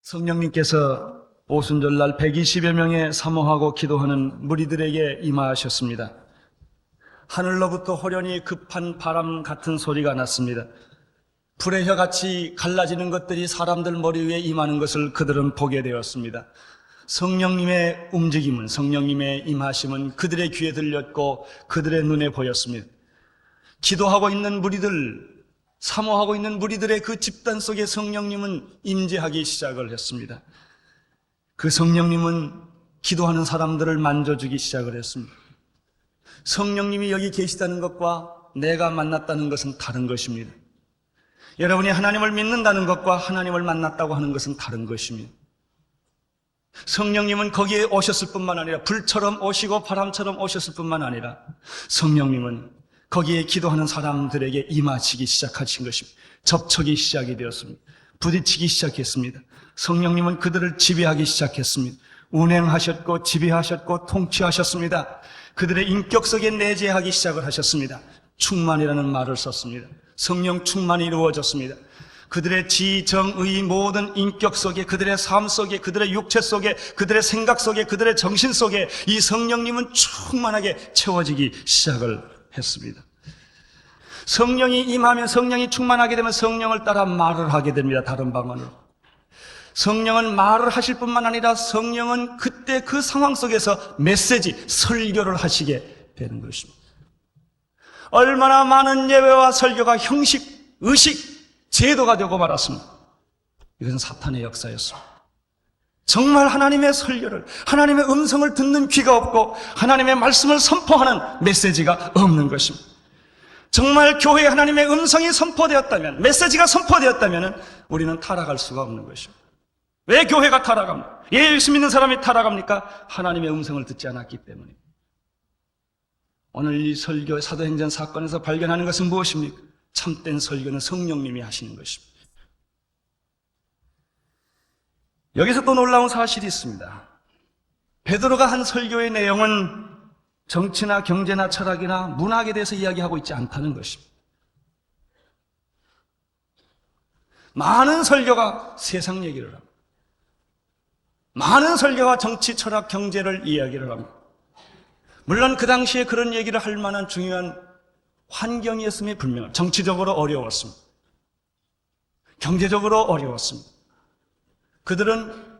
성령님께서 오순절날 120여 명의 사모하고 기도하는 무리들에게 임하셨습니다. 하늘로부터 호련히 급한 바람 같은 소리가 났습니다. 불의 혀같이 갈라지는 것들이 사람들 머리 위에 임하는 것을 그들은 보게 되었습니다. 성령님의 움직임은, 성령님의 임하심은 그들의 귀에 들렸고 그들의 눈에 보였습니다. 기도하고 있는 무리들, 사모하고 있는 무리들의 그 집단 속에 성령님은 임재하기 시작을 했습니다. 그 성령님은 기도하는 사람들을 만져주기 시작을 했습니다. 성령님이 여기 계시다는 것과 내가 만났다는 것은 다른 것입니다. 여러분이 하나님을 믿는다는 것과 하나님을 만났다고 하는 것은 다른 것입니다. 성령님은 거기에 오셨을 뿐만 아니라 불처럼 오시고 바람처럼 오셨을 뿐만 아니라 성령님은 거기에 기도하는 사람들에게 임하시기 시작하신 것입니다. 접촉이 시작이 되었습니다. 부딪히기 시작했습니다. 성령님은 그들을 지배하기 시작했습니다. 운행하셨고 지배하셨고 통치하셨습니다. 그들의 인격 속에 내재하기 시작을 하셨습니다. 충만이라는 말을 썼습니다. 성령 충만이 이루어졌습니다. 그들의 지, 정, 의 모든 인격 속에, 그들의 삶 속에, 그들의 육체 속에, 그들의 생각 속에, 그들의 정신 속에 이 성령님은 충만하게 채워지기 시작을 했습니다. 성령이 임하면, 성령이 충만하게 되면 성령을 따라 말을 하게 됩니다. 다른 방언으로. 성령은 말을 하실 뿐만 아니라 성령은 그때 그 상황 속에서 메시지, 설교를 하시게 되는 것입니다. 얼마나 많은 예배와 설교가 형식, 의식, 제도가 되고 말았습니다. 이것은 사탄의 역사였습니다. 정말 하나님의 설교를, 하나님의 음성을 듣는 귀가 없고 하나님의 말씀을 선포하는 메시지가 없는 것입니다. 정말 교회에 하나님의 음성이 선포되었다면, 메시지가 선포되었다면 우리는 타락할 수가 없는 것입니다. 왜 교회가 타락합니까? 예수 믿는 사람이 타락합니까? 하나님의 음성을 듣지 않았기 때문입니다. 오늘 이 설교 사도행전 사건에서 발견하는 것은 무엇입니까? 참된 설교는 성령님이 하시는 것입니다. 여기서 또 놀라운 사실이 있습니다. 베드로가 한 설교의 내용은 정치나 경제나 철학이나 문학에 대해서 이야기하고 있지 않다는 것입니다. 많은 설교가 세상 얘기를 합니다. 많은 설교가 정치, 철학, 경제를 이야기를 합니다. 물론 그 당시에 그런 얘기를 할 만한 중요한 환경이었음이 분명합니다. 정치적으로 어려웠습니다. 경제적으로 어려웠습니다. 그들은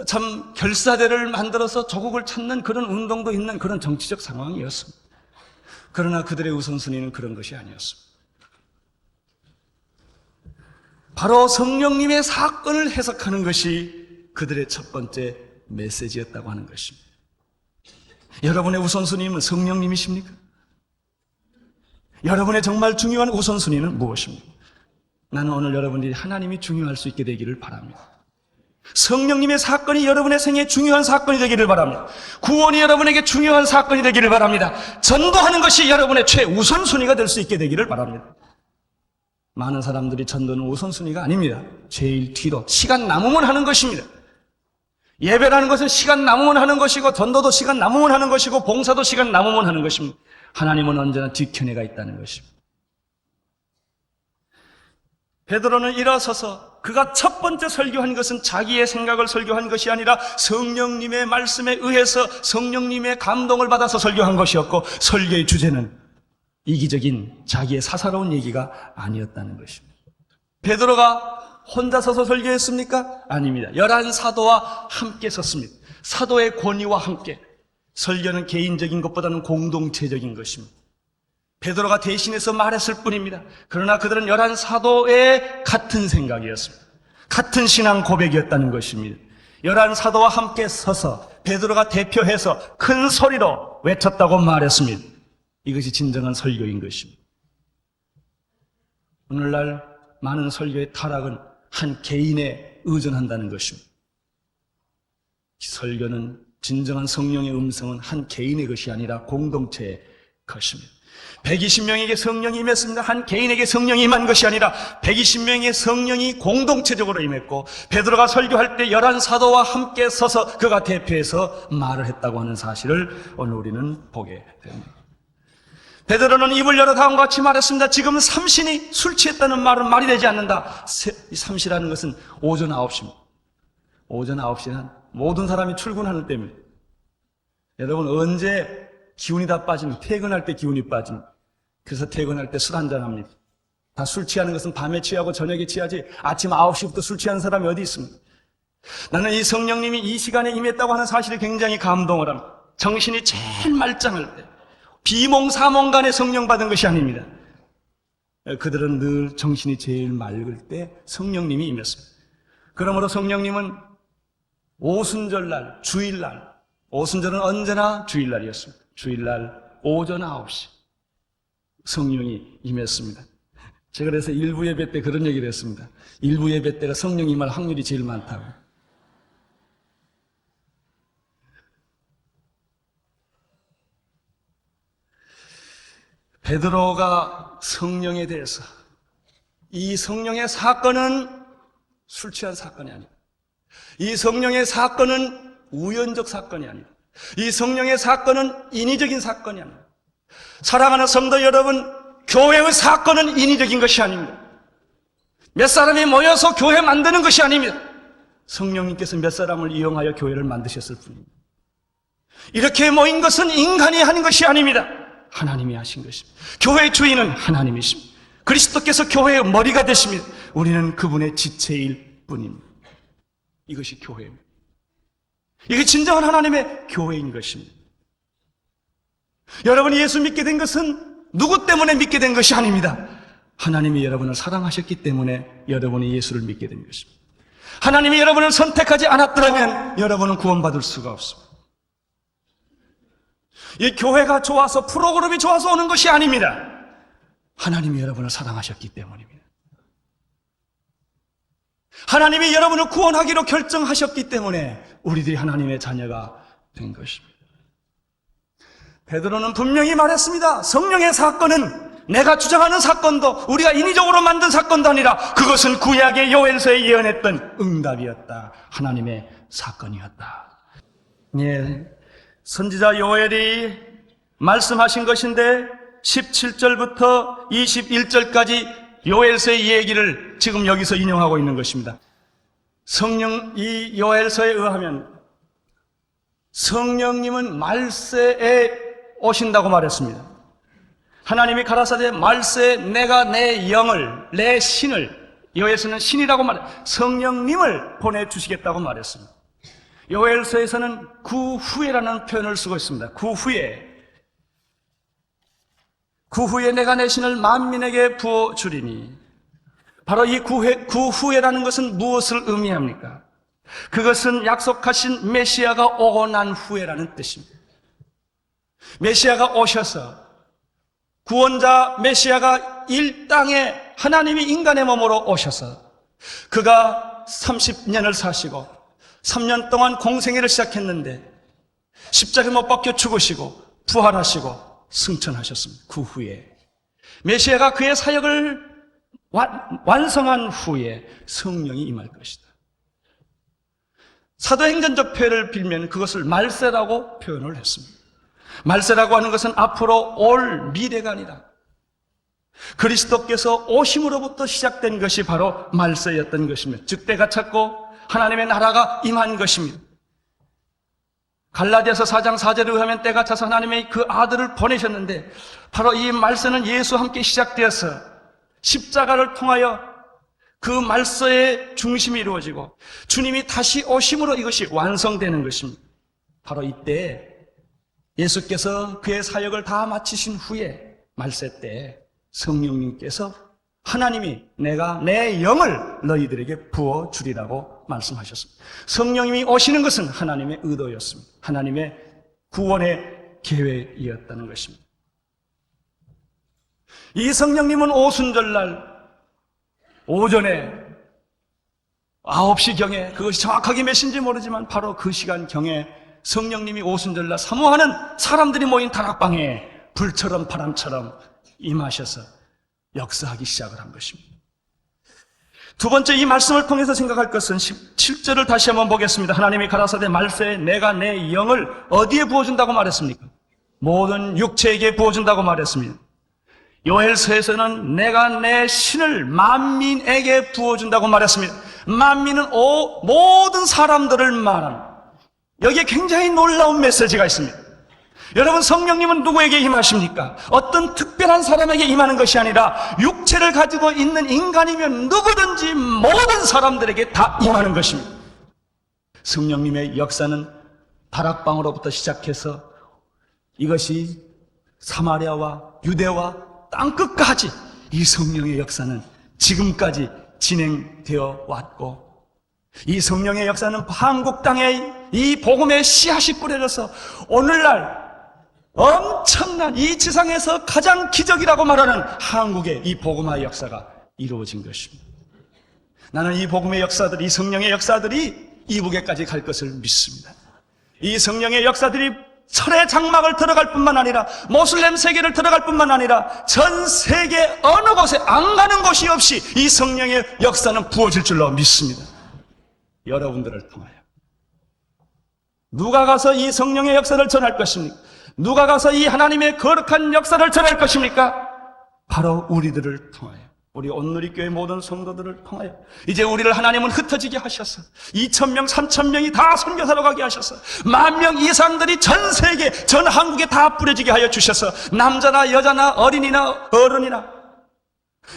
참 결사대를 만들어서 조국을 찾는 그런 운동도 있는 그런 정치적 상황이었습니다. 그러나 그들의 우선순위는 그런 것이 아니었습니다. 바로 성령님의 사건을 해석하는 것이 그들의 첫 번째 메시지였다고 하는 것입니다. 여러분의 우선순위는 성령님이십니까? 여러분의 정말 중요한 우선순위는 무엇입니까? 나는 오늘 여러분들이 하나님이 중요할 수 있게 되기를 바랍니다. 성령님의 사건이 여러분의 생애에 중요한 사건이 되기를 바랍니다. 구원이 여러분에게 중요한 사건이 되기를 바랍니다. 전도하는 것이 여러분의 최우선순위가 될 수 있게 되기를 바랍니다. 많은 사람들이 전도는 우선순위가 아닙니다. 제일 뒤로 시간 남으면 하는 것입니다. 예배라는 것은 시간 남으면 하는 것이고, 전도도 시간 남으면 하는 것이고, 봉사도 시간 남으면 하는 것입니다. 하나님은 언제나 뒷편에가 있다는 것입니다. 베드로는 일어서서 그가 첫 번째 설교한 것은 자기의 생각을 설교한 것이 아니라 성령님의 말씀에 의해서 성령님의 감동을 받아서 설교한 것이었고, 설교의 주제는 이기적인 자기의 사사로운 얘기가 아니었다는 것입니다. 베드로가 혼자 서서 설교했습니까? 아닙니다. 11 사도와 함께 섰습니다. 사도의 권위와 함께. 설교는 개인적인 것보다는 공동체적인 것입니다. 베드로가 대신해서 말했을 뿐입니다. 그러나 그들은 11 사도의 같은 생각이었습니다. 같은 신앙 고백이었다는 것입니다. 11 사도와 함께 서서 베드로가 대표해서 큰 소리로 외쳤다고 말했습니다. 이것이 진정한 설교인 것입니다. 오늘날 많은 설교의 타락은 한 개인에 의존한다는 것입니다. 설교는, 진정한 성령의 음성은 한 개인의 것이 아니라 공동체의 것입니다. 120명에게 성령이 임했습니다. 한 개인에게 성령이 임한 것이 아니라 120명의 성령이 공동체적으로 임했고, 베드로가 설교할 때 11 사도와 함께 서서 그가 대표해서 말을 했다고 하는 사실을 오늘 우리는 보게 됩니다. 베드로는 입을 열어 다음과 같이 말했습니다. 지금 삼신이 술 취했다는 말은 말이 되지 않는다. 이 삼시라는 것은 오전 9시입니다. 오전 9시는 모든 사람이 출근하는 때입니다. 여러분, 언제 기운이 다 빠지면 퇴근할 때 기운이 빠집니다. 그래서 퇴근할 때 술 한잔 합니다. 다 술 취하는 것은 밤에 취하고 저녁에 취하지 아침 9시부터 술 취하는 사람이 어디 있습니까? 나는 이 성령님이 이 시간에 임했다고 하는 사실에 굉장히 감동을 합니다. 정신이 제일 말짱할 때, 비몽사몽간에 성령 받은 것이 아닙니다. 그들은 늘 정신이 제일 맑을 때 성령님이 임했습니다. 그러므로 성령님은 오순절날, 주일날, 오순절은 언제나 주일날이었습니다. 주일날 오전 9시 성령이 임했습니다. 제가 그래서 일부 예배 때 그런 얘기를 했습니다. 일부 예배 때가 성령 임할 확률이 제일 많다고. 베드로가 성령에 대해서, 이 성령의 사건은 술 취한 사건이 아닙니다. 이 성령의 사건은 우연적 사건이 아닙니다. 이 성령의 사건은 인위적인 사건이 아닙니다. 사랑하는 성도 여러분, 교회의 사건은 인위적인 것이 아닙니다. 몇 사람이 모여서 교회 만드는 것이 아닙니다. 성령님께서 몇 사람을 이용하여 교회를 만드셨을 뿐입니다. 이렇게 모인 것은 인간이 하는 것이 아닙니다. 하나님이 하신 것입니다. 교회의 주인은 하나님이십니다. 그리스도께서 교회의 머리가 되십니다. 우리는 그분의 지체일 뿐입니다. 이것이 교회입니다. 이게 진정한 하나님의 교회인 것입니다. 여러분이 예수 믿게 된 것은 누구 때문에 믿게 된 것이 아닙니다. 하나님이 여러분을 사랑하셨기 때문에 여러분이 예수를 믿게 된 것입니다. 하나님이 여러분을 선택하지 않았더라면 여러분은 구원받을 수가 없습니다. 이 교회가 좋아서, 프로그램이 좋아서 오는 것이 아닙니다. 하나님이 여러분을 사랑하셨기 때문입니다. 하나님이 여러분을 구원하기로 결정하셨기 때문에 우리들이 하나님의 자녀가 된 것입니다. 베드로는 분명히 말했습니다. 성령의 사건은 내가 주장하는 사건도, 우리가 인위적으로 만든 사건도 아니라 그것은 구약의 요엘서에 예언했던 응답이었다. 하나님의 사건이었다. 예, 선지자 요엘이 말씀하신 것인데 17절부터 21절까지 요엘서의 얘기를 지금 여기서 인용하고 있는 것입니다. 이 요엘서에 의하면 성령님은 말세에 오신다고 말했습니다. 하나님이 가라사대 말세에 내가 내 영을, 내 신을, 요엘서는 신이라고 성령님을 보내주시겠다고 말했습니다. 요엘서에서는 그 후에라는 표현을 쓰고 있습니다. 그 후에 내가 내 신을 만민에게 부어주리니. 바로 이 그 후에라는 것은 무엇을 의미합니까? 그것은 약속하신 메시아가 오고 난 후에라는 뜻입니다. 메시아가 오셔서, 구원자 메시아가 이 땅에 하나님이 인간의 몸으로 오셔서 그가 30년을 사시고 3년 동안 공생애를 시작했는데 십자가에 못 박혀 죽으시고 부활하시고 승천하셨습니다. 그 후에 메시아가 그의 사역을 완성한 후에 성령이 임할 것이다. 사도행전적 표현을 빌면 그것을 말세라고 표현을 했습니다. 말세라고 하는 것은 앞으로 올 미래가 아니라 그리스도께서 오심으로부터 시작된 것이 바로 말세였던 것입니다. 즉 때가 찼고 하나님의 나라가 임한 것입니다. 갈라디아서 4장 4절에 의하면 때가 차서 하나님의 그 아들을 보내셨는데 바로 이 말세는 예수와 함께 시작되어서 십자가를 통하여 그 말세의 중심이 이루어지고 주님이 다시 오심으로 이것이 완성되는 것입니다. 바로 이때 예수께서 그의 사역을 다 마치신 후에 말세 때 성령님께서 하나님이 내가 내 영을 너희들에게 부어주리라고 말씀하셨습니다. 성령님이 오시는 것은 하나님의 의도였습니다. 하나님의 구원의 계획이었다는 것입니다. 이 성령님은 오순절날 오전에 9시경에, 그것이 정확하게 몇 시인지 모르지만 바로 그 시간경에 성령님이 오순절날 사모하는 사람들이 모인 다락방에 불처럼 바람처럼 임하셔서 역사하기 시작을 한 것입니다. 두 번째, 이 말씀을 통해서 생각할 것은 17절을 다시 한번 보겠습니다. 하나님이 가라사대 말세에 내가 내 영을 어디에 부어준다고 말했습니까? 모든 육체에게 부어준다고 말했습니다. 요엘서에서는 내가 내 신을 만민에게 부어준다고 말했습니다. 만민은 모든 사람들을 말합니다. 여기에 굉장히 놀라운 메시지가 있습니다. 여러분, 성령님은 누구에게 임하십니까? 어떤 특별한 사람에게 임하는 것이 아니라 육체를 가지고 있는 인간이면 누구든지 모든 사람들에게 다 임하는 것입니다. 성령님의 역사는 다락방으로부터 시작해서 이것이 사마리아와 유대와 땅끝까지 이 성령의 역사는 지금까지 진행되어 왔고, 이 성령의 역사는 한국 땅에 이 복음의 씨앗이 뿌려져서 오늘날 엄청난 이 지상에서 가장 기적이라고 말하는 한국의 이 복음화의 역사가 이루어진 것입니다. 나는 이 복음의 역사들이, 이 성령의 역사들이 이북에까지 갈 것을 믿습니다. 이 성령의 역사들이 철의 장막을 들어갈 뿐만 아니라 모슬렘 세계를 들어갈 뿐만 아니라 전 세계 어느 곳에 안 가는 곳이 없이 이 성령의 역사는 부어질 줄로 믿습니다. 여러분들을 통하여 누가 가서 이 성령의 역사를 전할 것입니까? 누가 가서 이 하나님의 거룩한 역사를 전할 것입니까? 바로 우리들을 통하여, 우리 온누리교회 모든 성도들을 통하여 이제 우리를 하나님은 흩어지게 하셨어. 2,000명, 3,000명이 다 선교사로 가게 하셨어. 10,000명 이상들이 전 세계, 전 한국에 다 뿌려지게 하여 주셔서 남자나 여자나 어린이나 어른이나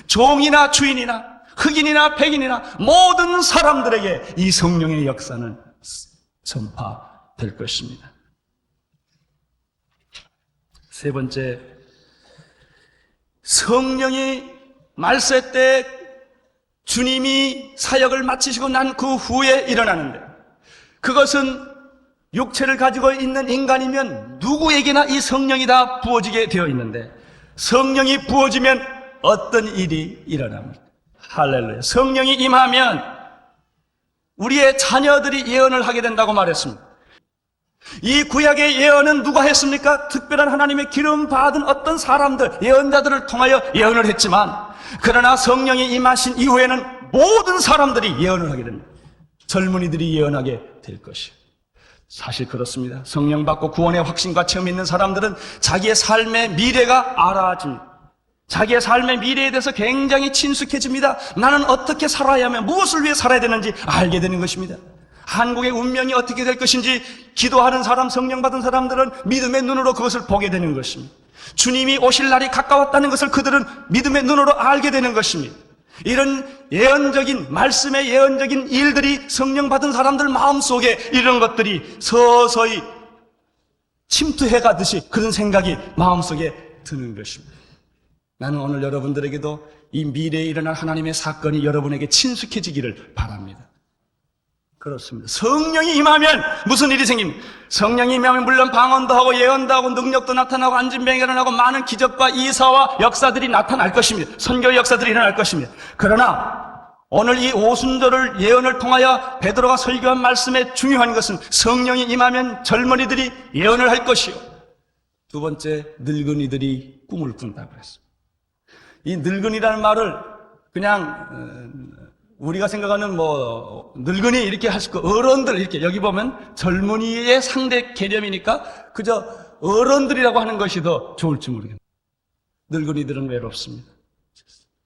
종이나 주인이나 흑인이나 백인이나 모든 사람들에게 이 성령의 역사는 전파될 것입니다. 세 번째, 성령이 말세 때 주님이 사역을 마치시고 난 그 후에 일어나는데, 그것은 육체를 가지고 있는 인간이면 누구에게나 이 성령이 다 부어지게 되어 있는데, 성령이 부어지면 어떤 일이 일어납니까? 할렐루야. 성령이 임하면 우리의 자녀들이 예언을 하게 된다고 말했습니다. 이 구약의 예언은 누가 했습니까? 특별한 하나님의 기름 받은 어떤 사람들, 예언자들을 통하여 예언을 했지만, 그러나 성령이 임하신 이후에는 모든 사람들이 예언을 하게 됩니다. 젊은이들이 예언하게 될 것이에요. 사실 그렇습니다. 성령 받고 구원의 확신과 체험 있는 사람들은 자기의 삶의 미래가 알아집니다. 자기의 삶의 미래에 대해서 굉장히 친숙해집니다. 나는 어떻게 살아야 하며 무엇을 위해 살아야 되는지 알게 되는 것입니다. 한국의 운명이 어떻게 될 것인지 기도하는 사람, 성령 받은 사람들은 믿음의 눈으로 그것을 보게 되는 것입니다. 주님이 오실 날이 가까웠다는 것을 그들은 믿음의 눈으로 알게 되는 것입니다. 이런 예언적인, 말씀의 예언적인 일들이 성령 받은 사람들 마음속에 이런 것들이 서서히 침투해 가듯이 그런 생각이 마음속에 드는 것입니다. 나는 오늘 여러분들에게도 이 미래에 일어날 하나님의 사건이 여러분에게 친숙해지기를 바랍니다. 그렇습니다. 성령이 임하면 무슨 일이 생깁니까? 성령이 임하면 물론 방언도 하고 예언도 하고 능력도 나타나고 안진병이 일어나고 많은 기적과 이사와 역사들이 나타날 것입니다. 선교의 역사들이 일어날 것입니다. 그러나 오늘 이 오순절을 예언을 통하여 베드로가 설교한 말씀의 중요한 것은 성령이 임하면 젊은이들이 예언을 할 것이요, 두 번째, 늙은이들이 꿈을 꾼다고 그랬습니다. 이 늙은이라는 말을 그냥 우리가 생각하는 늙은이 이렇게 할 수 있고, 어른들 이렇게, 여기 보면 젊은이의 상대 개념이니까 그저 어른들이라고 하는 것이 더 좋을지 모르겠네요. 늙은이들은 외롭습니다.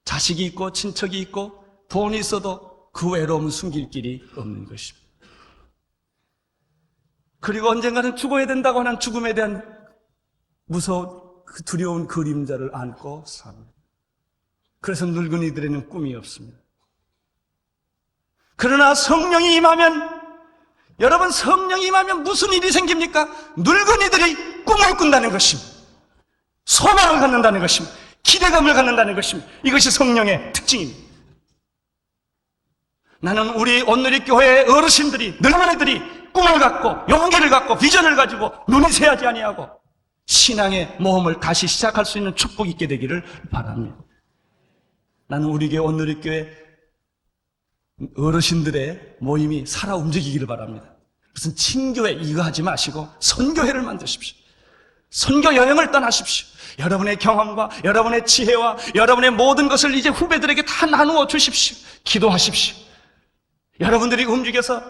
자식이 있고 친척이 있고 돈이 있어도 그 외로움은 숨길 길이 없는 것입니다. 그리고 언젠가는 죽어야 된다고 하는 죽음에 대한 무서운 그 두려운 그림자를 안고 삽니다. 그래서 늙은이들에는 꿈이 없습니다. 그러나 성령이 임하면, 여러분, 성령이 임하면 무슨 일이 생깁니까? 늙은이들이 꿈을 꾼다는 것입니다. 소망을 갖는다는 것입니다. 기대감을 갖는다는 것입니다. 이것이 성령의 특징입니다. 나는 우리 온누리교회의 어르신들이, 늙은이들이 꿈을 갖고 용기를 갖고 비전을 가지고 눈이 새하지 아니하고 신앙의 모험을 다시 시작할 수 있는 축복이 있게 되기를 바랍니다. 나는 우리 교회 온누리교회 어르신들의 모임이 살아 움직이기를 바랍니다. 무슨 친교회 이거 하지 마시고 선교회를 만드십시오. 선교 여행을 떠나십시오. 여러분의 경험과 여러분의 지혜와 여러분의 모든 것을 이제 후배들에게 다 나누어 주십시오. 기도하십시오. 여러분들이 움직여서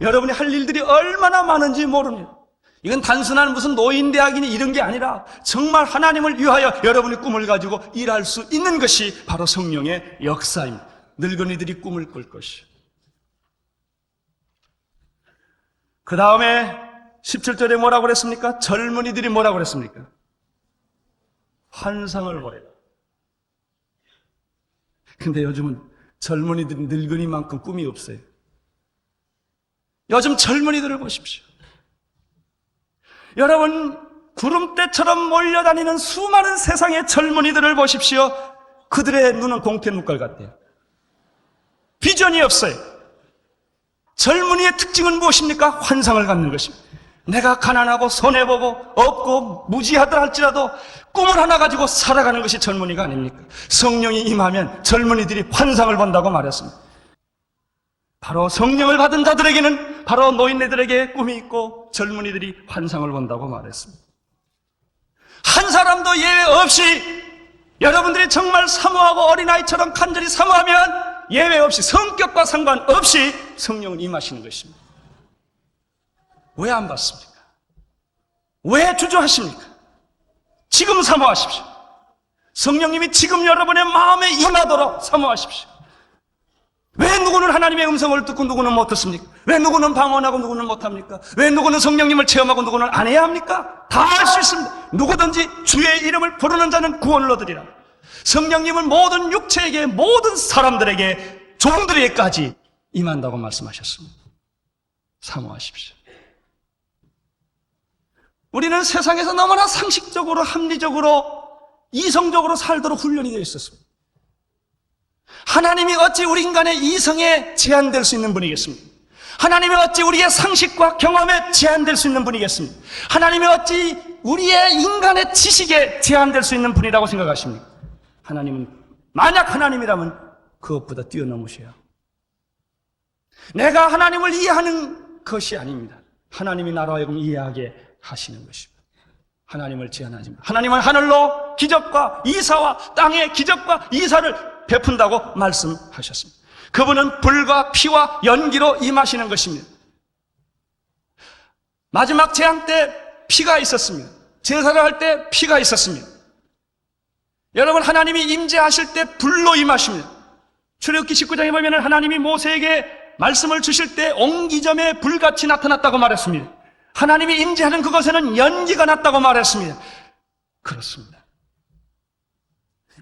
여러분이 할 일들이 얼마나 많은지 모릅니다. 이건 단순한 무슨 노인대학이니 이런 게 아니라 정말 하나님을 위하여 여러분의 꿈을 가지고 일할 수 있는 것이 바로 성령의 역사입니다. 늙은이들이 꿈을 꿀 것이요. 그 다음에 17절에 뭐라고 그랬습니까? 젊은이들이 뭐라고 그랬습니까? 환상을 보래라. 근데 요즘은 젊은이들이 늙은이만큼 꿈이 없어요. 요즘 젊은이들을 보십시오. 여러분, 구름대처럼 몰려다니는 수많은 세상의 젊은이들을 보십시오. 그들의 눈은 공태눈깔 같대요. 비전이 없어요. 젊은이의 특징은 무엇입니까? 환상을 갖는 것입니다. 내가 가난하고 손해보고 없고 무지하다 할지라도 꿈을 하나 가지고 살아가는 것이 젊은이가 아닙니까? 성령이 임하면 젊은이들이 환상을 본다고 말했습니다. 바로 성령을 받은 자들에게는 바로 노인네들에게 꿈이 있고 젊은이들이 환상을 본다고 말했습니다. 한 사람도 예외 없이 여러분들이 정말 사모하고 어린아이처럼 간절히 사모하면 예외 없이 성격과 상관없이 성령은 임하시는 것입니다. 왜 안 받습니까? 왜 주저하십니까? 지금 사모하십시오. 성령님이 지금 여러분의 마음에 임하도록 사모하십시오. 왜 누구는 하나님의 음성을 듣고 누구는 못 듣습니까? 왜 누구는 방언하고 누구는 못합니까? 왜 누구는 성령님을 체험하고 누구는 안 해야 합니까? 다 할 수 있습니다. 누구든지 주의 이름을 부르는 자는 구원을 얻으리라. 성령님은 모든 육체에게, 모든 사람들에게, 종들에게까지 임한다고 말씀하셨습니다. 사모하십시오. 우리는 세상에서 너무나 상식적으로, 합리적으로, 이성적으로 살도록 훈련이 되어 있었습니다. 하나님이 어찌 우리 인간의 이성에 제한될 수 있는 분이겠습니까? 하나님이 어찌 우리의 상식과 경험에 제한될 수 있는 분이겠습니까? 하나님이 어찌 우리의 인간의 지식에 제한될 수 있는 분이라고 생각하십니까? 하나님은, 만약 하나님이라면 그것보다 뛰어넘으셔야. 내가 하나님을 이해하는 것이 아닙니다. 하나님이 나로 하여금 이해하게 하시는 것입니다. 하나님을 제한하지 마. 하나님은 하늘로 기적과 이사와 땅의 기적과 이사를 베푼다고 말씀하셨습니다. 그분은 불과 피와 연기로 임하시는 것입니다. 마지막 재앙 때 피가 있었습니다. 제사를 할 때 피가 있었습니다. 여러분, 하나님이 임재하실 때 불로 임하십니다. 출애굽기 19장에 보면 하나님이 모세에게 말씀을 주실 때 옹기점에 불같이 나타났다고 말했습니다. 하나님이 임재하는 그곳에는 연기가 났다고 말했습니다. 그렇습니다.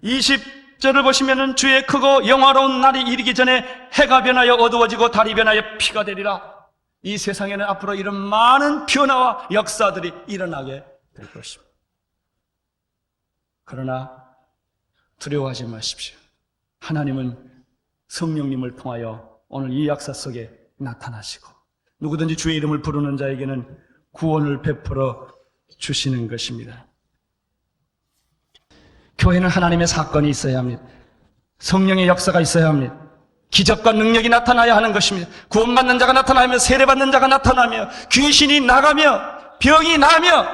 20절을 보시면은 주의 크고 영화로운 날이 이르기 전에 해가 변하여 어두워지고 달이 변하여 피가 되리라. 이 세상에는 앞으로 이런 많은 변화와 역사들이 일어나게 될 것입니다. 그러나 두려워하지 마십시오. 하나님은 성령님을 통하여 오늘 이 역사 속에 나타나시고 누구든지 주의 이름을 부르는 자에게는 구원을 베풀어 주시는 것입니다. 교회는 하나님의 사건이 있어야 합니다. 성령의 역사가 있어야 합니다. 기적과 능력이 나타나야 하는 것입니다. 구원받는 자가 나타나며 세례받는 자가 나타나며 귀신이 나가며 병이 나며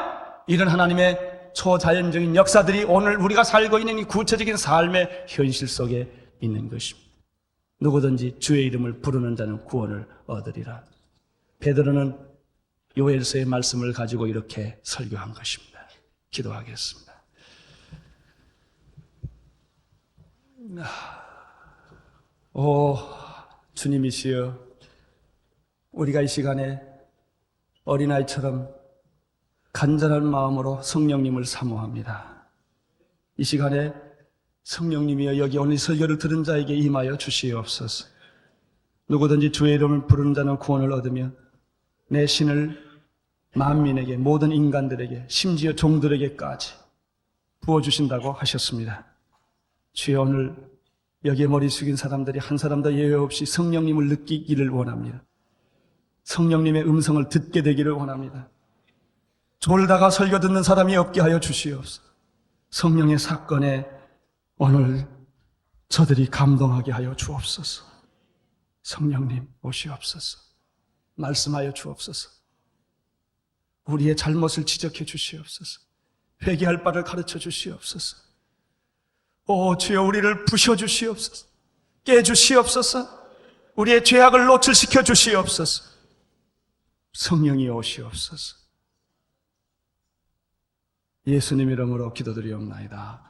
이런 하나님의 초자연적인 역사들이 오늘 우리가 살고 있는 이 구체적인 삶의 현실 속에 있는 것입니다. 누구든지 주의 이름을 부르는 자는 구원을 얻으리라. 베드로는 요엘서의 말씀을 가지고 이렇게 설교한 것입니다. 기도하겠습니다. 오 주님이시여, 우리가 이 시간에 어린아이처럼 간절한 마음으로 성령님을 사모합니다. 이 시간에 성령님이여, 여기 오늘 설교를 들은 자에게 임하여 주시옵소서. 누구든지 주의 이름을 부르는 자는 구원을 얻으며 내 신을 만민에게, 모든 인간들에게, 심지어 종들에게까지 부어주신다고 하셨습니다. 주여, 오늘 여기에 머리 숙인 사람들이 한 사람도 예외 없이 성령님을 느끼기를 원합니다. 성령님의 음성을 듣게 되기를 원합니다. 졸다가 설교 듣는 사람이 없게 하여 주시옵소서. 성령의 사건에 오늘 저들이 감동하게 하여 주옵소서. 성령님 오시옵소서. 말씀하여 주옵소서. 우리의 잘못을 지적해 주시옵소서. 회개할 바를 가르쳐 주시옵소서. 오 주여, 우리를 부셔 주시옵소서. 깨 주시옵소서. 우리의 죄악을 노출시켜 주시옵소서. 성령이 오시옵소서. 예수님 이름으로 기도드리옵나이다.